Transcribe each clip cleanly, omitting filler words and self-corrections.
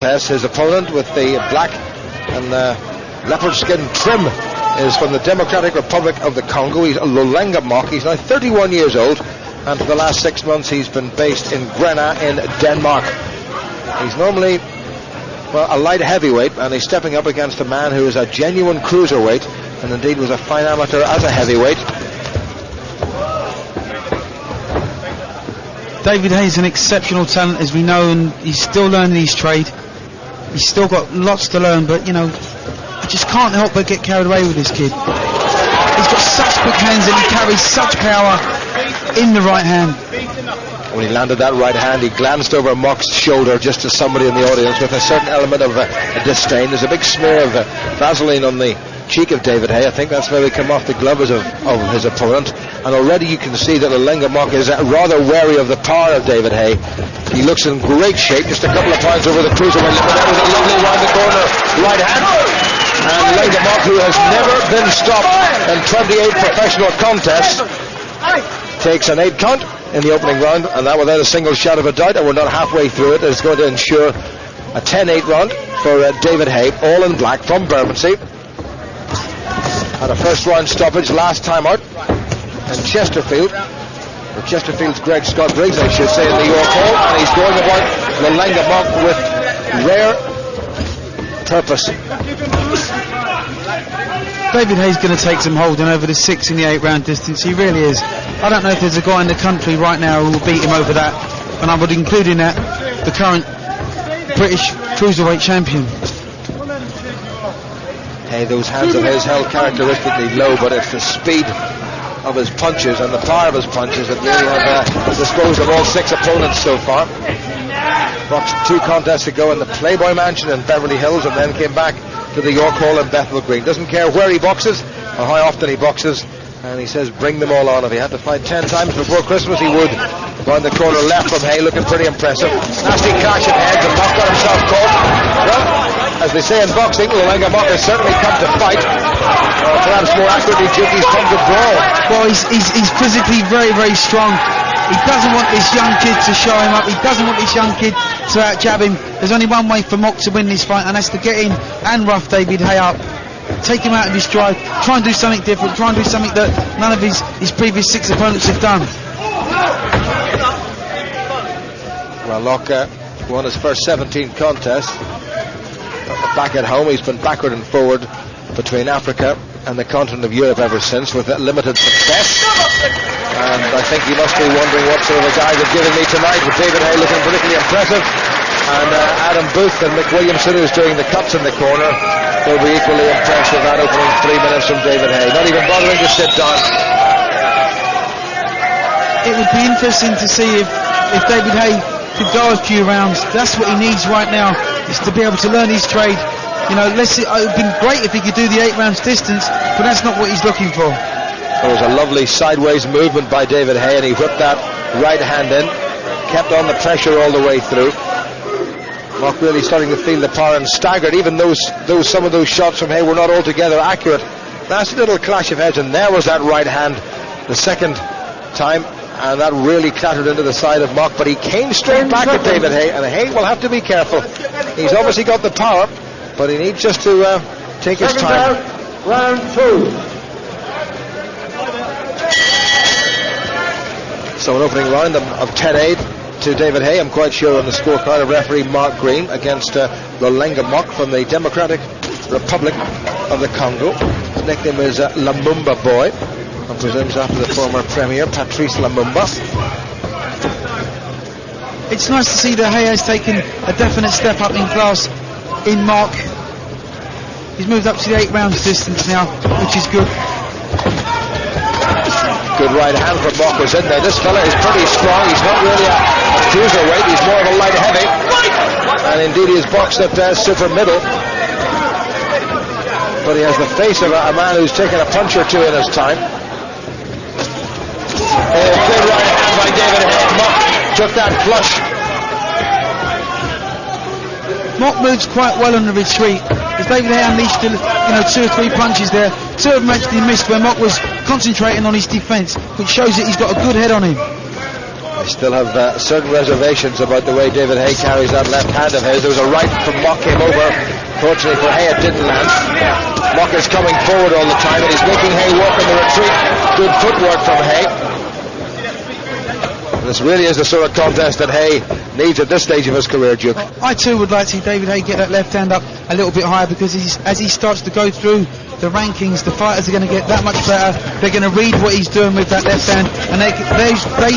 His opponent with the black and leopard skin trim is from the Democratic Republic of the Congo. He's a Lolenga mock. He's now 31 years old, and for the last 6 months he's been based in Grena in Denmark. He's normally, well, a light heavyweight, and he's stepping up against a man who is a genuine cruiserweight, and indeed was a fine amateur as a heavyweight. David Haye is an exceptional talent, as we know, and he's still learning his trade. He's still got lots to learn, but you know, I just can't help but get carried away with this kid. He's got such quick hands and he carries such power in the right hand. When he landed that right hand, he glanced over Mock's shoulder just to somebody in the audience with a certain element of disdain. There's a big smear of Vaseline on the cheek of David Haye. I think that's maybe come off the gloves of his opponent, and already you can see that Lolenga Mock is rather wary of the power of David Haye. He looks in great shape, just a couple of poinds over the cruiserweight limit. That was a lovely round the corner right hand, and Lolenga Mock, who has never been stopped in 28 professional contests, takes an 8 count in the opening round, and that without a single shot of a doubt, and we're not halfway through it. It's going to ensure a 10-8 round for David Haye, all in black from Bermondsey. Had a first round stoppage last time out in Chesterfield, or Chesterfield's Greg Scott Briggs, I should say, in the York Hall, and he's going about Lolenga Mock with rare purpose. David Haye's going to take some holding over the 6 in the 8 round distance. He really is. I don't know if there's a guy in the country right now who will beat him over that, and I would include in that the current British Cruiserweight champion. Hey, those hands of his held characteristically low, but it's the speed of his punches and the power of his punches that really have disposed of all 6 opponents so far. Boxed 2 contests ago in the Playboy Mansion in Beverly Hills, and then came back to the York Hall in Bethnal Green. Doesn't care where he boxes or how often he boxes, and he says bring them all on. If he had to fight 10 times before Christmas, he would. Round the corner left from Haye, looking pretty impressive. Nasty clash of heads, and Mock got himself caught. Well, as they say in boxing, Lolenga Mock has certainly come to fight, or perhaps more accurately, he's come to brawl. Well, he's physically very, very strong. He doesn't want this young kid to show him up. He doesn't want this young kid to out-jab him. There's only one way for Mock to win this fight, and that's to get in and rough David Haye up. Take him out of his stride. Try and do something different. Try and do something that none of his previous 6 opponents have done. Well, Locke won his first 17 contests. Back at home, he's been backward and forward between Africa and the continent of Europe ever since, with limited success. And I think he must be wondering what sort of a guy they're giving me tonight, with David Haye looking particularly impressive, and Adam Booth and Mick Williamson, who's doing the cuts in the corner, will be equally impressed with that opening 3 minutes from David Haye, not even bothering to sit down. It would be interesting to see if David Haye could go a few rounds. That's what he needs right now, is to be able to learn his trade. You know, it would have been great if he could do the 8 rounds distance, but that's not what he's looking for. There was a lovely sideways movement by David Haye, and he whipped that right hand in, kept on the pressure all the way through. Mock really starting to feel the power, and staggered, even though some of those shots from Haye were not altogether accurate. Nasty little clash of heads, and there was that right hand the second time, and that really clattered into the side of Mock, but he came straight back at David Haye, and Haye will have to be careful. He's obviously got the power, but he needs just to take his time. Round 2. So an opening round of 10-8 to David Haye, I'm quite sure, on the scorecard of referee Mark Green against Lolenga Mock from the Democratic Republic of the Congo. His nickname is Lumumba Boy, and presumes after the former Premier Patrice Lumumba. It's nice to see that Haye has taken a definite step up in class in Mock. He's moved up to the 8 rounds distance now, which is good. Good right hand from Mock was in there. This fella is pretty strong. He's not really a cruiserweight. He's more of a light heavy. And indeed he has boxed at super middle. But he has the face of a man who's taken a punch or 2 in his time. Oh, good right hand by David Haye. Mock took that flush. Mock moves quite well on the retreat. As David Haye unleashed 2 or 3 punches there. 2 of them actually missed where Mock was concentrating on his defence, which shows that he's got a good head on him. I still have certain reservations about the way David Haye carries that left hand of his. There was a right from Mock came over. Fortunately for Haye, it didn't land. Mock is coming forward all the time, and he's making Haye walk in the retreat. Good footwork from Haye. This really is the sort of contest that Haye needs at this stage of his career, Duke. I too would like to see David Haye get that left hand up a little bit higher, because as he starts to go through the rankings, the fighters are going to get that much better. They're going to read what he's doing with that left hand, and they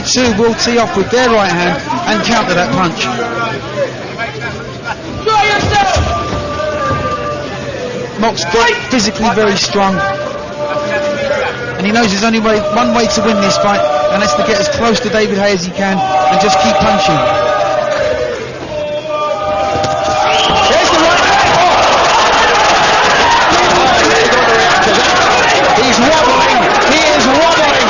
too will tee off with their right hand and counter that punch. Mock's physically very strong, and he knows there's only one way to win this fight, and that's to get as close to David Haye as he can and just keep punching. There's the right He's wobbling. He is wobbling.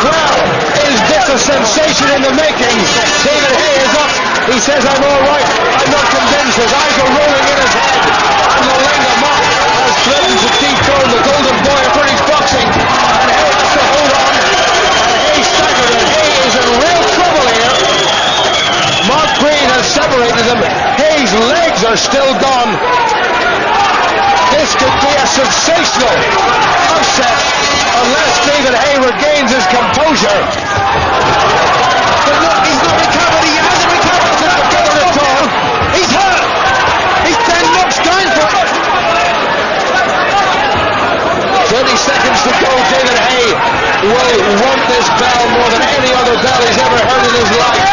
Well, is this a sensation in the making? David Haye is up. He says, I'm all right. I'm not convinced. His eyes are rolling in his head. And Lolenga Mock has threatened to dethrone the golden boy of British boxing. And Haye has to hold on. And Haye staggered. And Haye is in real trouble here. Mark Green has separated them. Haye's legs are still gone. This could be a sensational upset unless David Haye regains his composure. But look, he's not recovered. He hasn't recovered at all. He's hurt. He's 10 knocks down for it. 30 seconds to go. David Haye will want this bell more than any other bell he's ever heard in his life.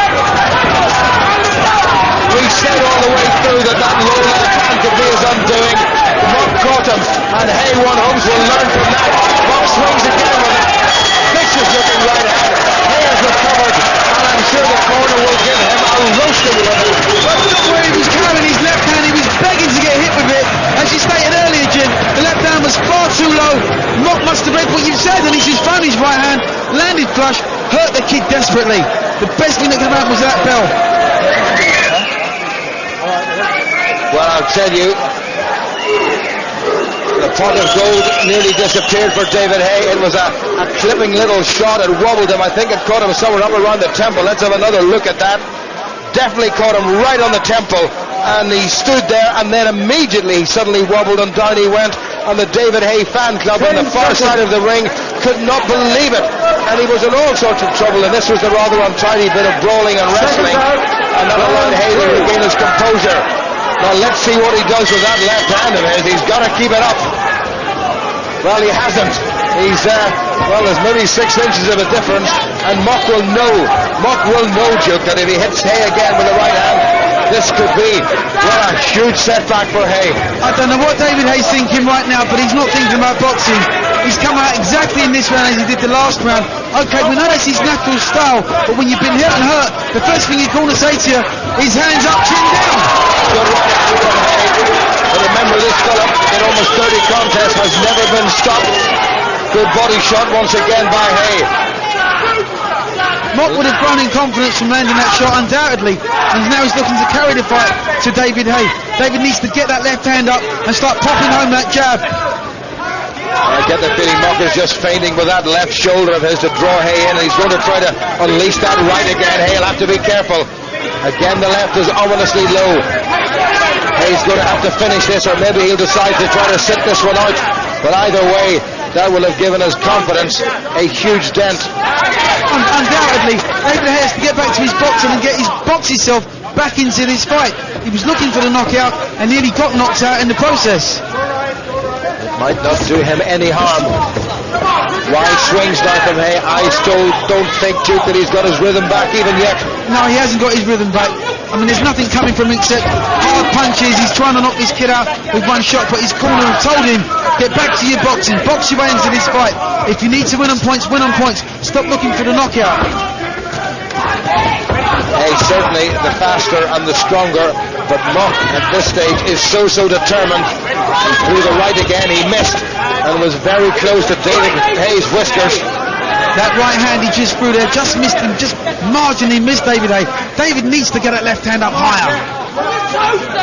We said all the way through that low left hand could be his undoing. Mock caught him, and Haye won. Holmes will learn from that. Mock swings again with a vicious looking right hand. Haye has recovered, and I'm sure the corner will give him a roasting level. But look where he was carrying his left hand. He was begging to get hit with it. As you stated earlier, Jim, the left hand was far too low. Mock must have read what you said, and he's just found his right hand, landed flush, hurt the kid desperately. The best thing that could have happened was that bell. Well, I'll tell you, the pot of gold nearly disappeared for David Haye. It was a clipping little shot. It wobbled him. I think it caught him somewhere up around the temple. Let's have another look at that. Definitely caught him right on the temple. And he stood there, and then immediately he suddenly wobbled, and down he went. And the David Haye fan club on the far side of the ring could not believe it. And he was in all sorts of trouble, and this was the rather untidy bit of brawling and wrestling. And that allowed Haye to regain his composure. Now let's see what he does with that left hand of his. He's got to keep it up. Well, he hasn't. He's there's maybe 6 inches of a difference, and Mock will know, Duke, that if he hits Haye again with the right hand, this could be, well, a huge setback for Haye. I don't know what David Haye's thinking right now, but he's not thinking about boxing. He's come out exactly in this round as he did the last round. Okay, we know that's his natural style, but when you've been hit and hurt, the first thing you're going to say to you is hands up, chin down. Good right hand from Haye. But remember, this fella in almost 30 contests has never been stopped. Good body shot once again by Haye. Mock would have grown in confidence from landing that shot, undoubtedly, and now he's looking to carry the fight to David Haye. David needs to get that left hand up and start popping home that jab. I get the feeling Mock is just feinting with that left shoulder of his to draw Haye in, and he's going to try to unleash that right again. Haye'll have to be careful. Again, the left is ominously low. Haye's going to have to finish this, or maybe he'll decide to try to sit this one out. But either way, that will have given his confidence a huge dent. Undoubtedly, David Haye has to get back to his boxing and box himself back into this fight. He was looking for the knockout and nearly got knocked out in the process. It might not do him any harm. Wide swings now from Haye. I still don't think, Duke, that he's got his rhythm back even yet. No, he hasn't got his rhythm back. I mean, there's nothing coming from him except hard punches. He's trying to knock this kid out with one shot, but his corner have told him, get back to your boxing. Box your way into this fight. If you need to win on points, win on points. Stop looking for the knockout. Haye certainly the faster and the stronger, but Mock at this stage is so determined. He threw the right again. He missed and was very close to David Haye's whiskers. That right hand he just threw there just missed him, just marginally missed David Haye. David needs to get that left hand up higher.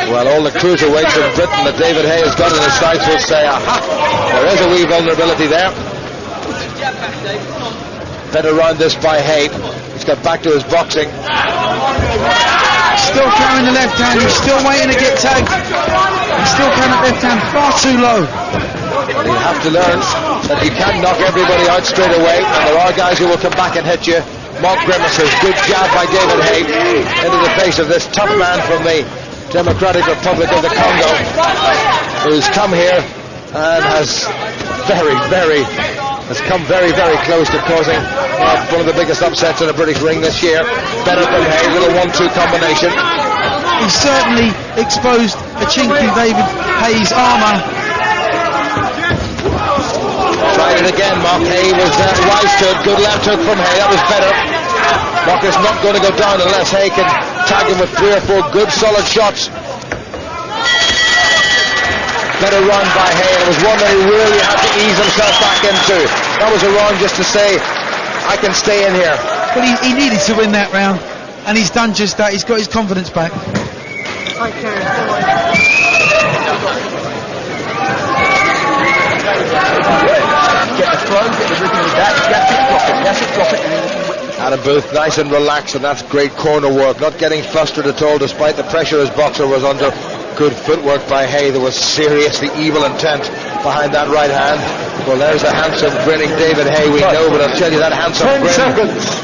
Well, all the cruiserweights in Britain that David Haye has got in his sights will say, aha, there is a wee vulnerability there. Fed around this by Haye. He's got back to his boxing. Still carrying the left hand. He's still waiting to get tagged. He's still carrying the left hand far too low. You have to learn that you can't knock everybody out straight away, and there are guys who will come back and hit you. Mock grimaces. Good jab by David Haye into the face of this tough man from the Democratic Republic of the Congo, who's come here and has come very, very close to causing one of the biggest upsets in the British ring this year. Better from Haye, little 1-2 combination. He certainly exposed a chink in David Haye's armour. Tried it again, Mock. Haye was wise to it. Good left hook from Haye, that was better. Mock is not going to go down unless Haye can tag him with 3 or 4 good solid shots. Better run by Haye. It was one that he really had to ease himself back into. That was a run just to say, I can stay in here. But he needed to win that round, and he's done just that. He's got his confidence back. Get the throw, get the rhythm of that. That's it, drop it, and then you can whip. Adam Booth, nice and relaxed, and that's great corner work. Not getting flustered at all, despite the pressure his boxer was under. Good footwork by Haye. There was seriously evil intent behind that right hand. Well, there's the handsome, grinning David Haye, we know, but I'll tell you, that handsome grin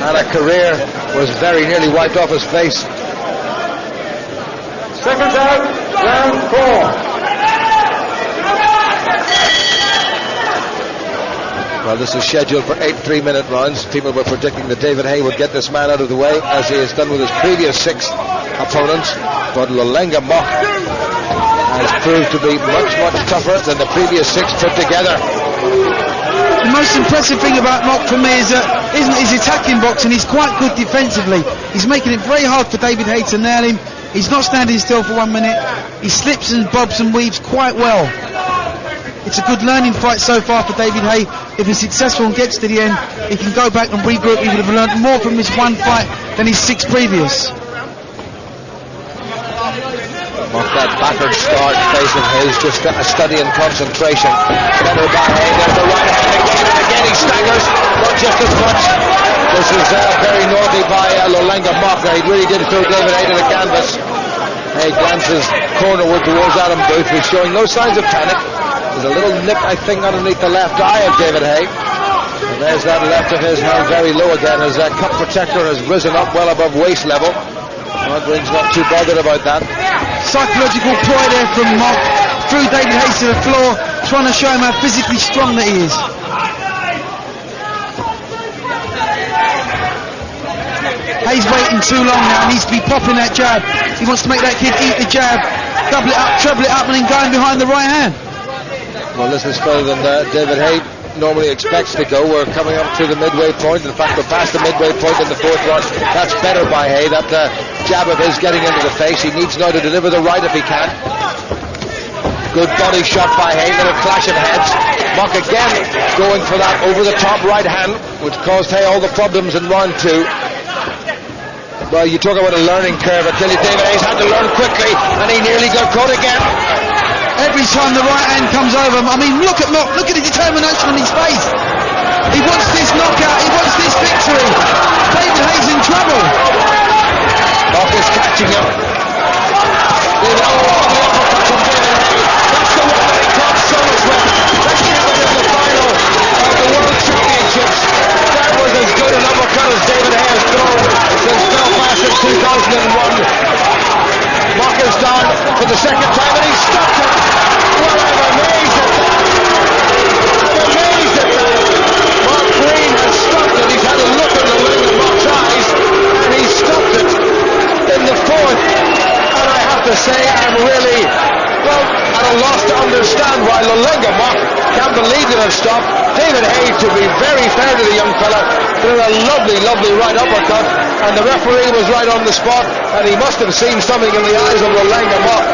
and a career was very nearly wiped off his face. Seconds out, round 4. Well, this is scheduled for 8 3-minute rounds. People were predicting that David Haye would get this man out of the way, as he has done with his previous 6 opponents. But Lolenga Mock has proved to be much, much tougher than the previous 6 put together. The most impressive thing about Mock for me is his attacking boxing. He's quite good defensively. He's making it very hard for David Haye to nail him. He's not standing still for 1 minute. He slips and bobs and weaves quite well. It's a good learning fight so far for David Haye. If he's successful and gets to the end, he can go back and regroup. He would have learned more from this one fight than his 6 previous. Off that battered start face of his, just a study in concentration. Better by Haye, there's the right hand again and again. He staggers, not just as much. This is very naughty by Lolenga Mock. He really did throw David Haye to the canvas. Haye glances cornerward towards Adam Booth, who's showing no signs of panic. There's a little nip, I think, underneath the left eye of David Haye. And there's that left of his held very low again, as that cup protector has risen up well above waist level. Rodriguez not too bothered about that. Psychological ploy there from Mock. Threw David Haye to the floor, trying to show him how physically strong that he is. Haye's waiting too long now. He needs to be popping that jab. He wants to make that kid eat the jab, double it up, treble it up, and then going behind the right hand. Well, this is further than David Haye normally expects to go. We're coming up to the midway point. In fact, we're past the midway point in the 4th round. That's better by Haye. That jab of his getting into the face. He needs now to deliver the right if he can. Good body shot by Haye. Little clash of heads. Mock again going for that over-the-top right hand, which caused Haye all the problems in round 2. Well, you talk about a learning curve. I tell you, David Haye's had to learn quickly, and he nearly got caught again. Every time the right hand comes over, I mean, look at Mock, look at the determination on his face. He wants this knockout, he wants this victory. David Haye's in trouble. Mock is catching him. The uppercut from David Haye. That's the one that he caught so much with. Let's get into the final of the World Championships. That was as good an uppercut as David Haye has thrown since Belfast in 2001. Mock is down for the 2nd time, and he stopped it. Well, I'm amazed at that. I'm amazed at that. Mark Green has stopped it. He's had a look at Lolenga Mock's eyes, and he stopped it in the 4th. And I have to say, I'm really, well, at a loss to understand why Lolenga Mock can't believe it has stopped. David Haye, to be very fair to the young fella, threw a lovely, lovely right uppercut, and the referee was right on the spot, and he must have seen something in the eyes of Lolenga Mock.